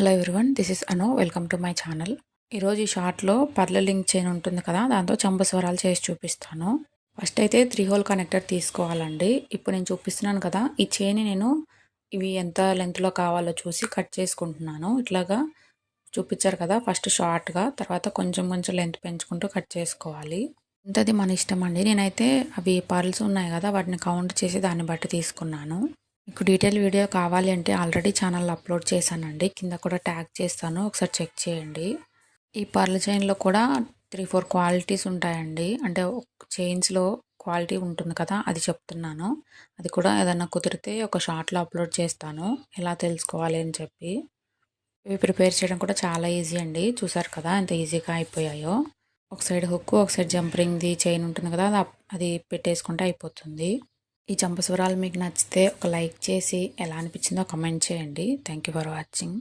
Hello everyone, this is Anu. Welcome to my channel. ఈరోజు ఈ షార్ట్లో పర్ల లింక్ చైన్ ఉంటుంది కదా, దాంతో చంపస్వరాలు చేసి చూపిస్తాను. ఫస్ట్ అయితే 3 హోల్ కనెక్టర్ తీసుకోవాలండి. ఇప్పుడు నేను చూపిస్తున్నాను కదా, ఈ చైన్ నేను ఇవి ఎంత లెంత్లో కావాలో చూసి కట్ చేసుకుంటున్నాను. ఇట్లాగా చూపించారు కదా, ఫస్ట్ షార్ట్గా, తర్వాత కొంచెం కొంచెం లెంత్ పెంచుకుంటూ కట్ చేసుకోవాలి. ఇంతది మన ఇష్టం అండి. నేనైతే అవి పర్ల్స్ ఉన్నాయి కదా, వాటిని కౌంట్ చేసి దాన్ని బట్టి తీసుకున్నాను. మీకు డీటెయిల్ వీడియో కావాలి అంటే ఆల్రెడీ ఛానల్లో అప్లోడ్ చేశానండి, కింద కూడా ట్యాగ్ చేస్తాను, ఒకసారి చెక్ చేయండి. ఈ పర్ల్ చైన్లో కూడా 3-4 క్వాలిటీస్ ఉంటాయండి. అంటే చైన్స్లో క్వాలిటీ ఉంటుంది కదా, అది చెప్తున్నాను. అది కూడా ఏదన్నా కుదిరితే ఒక షార్ట్లో అప్లోడ్ చేస్తాను, ఎలా తెలుసుకోవాలి అని చెప్పి. ఇవి ప్రిపేర్ చేయడం కూడా చాలా ఈజీ అండి. చూసారు కదా ఎంత ఈజీగా అయిపోయాయో. ఒక సైడ్ హుక్, ఒక సైడ్ జంపరింగ్ది చైన్ ఉంటుంది కదా, అది పెట్టేసుకుంటే అయిపోతుంది. ఈ చంపస్వరాలు మీకు నచ్చితే ఒక లైక్ చేసి ఎలా అనిపించిందో కామెంట్ చేయండి. Thank you for watching.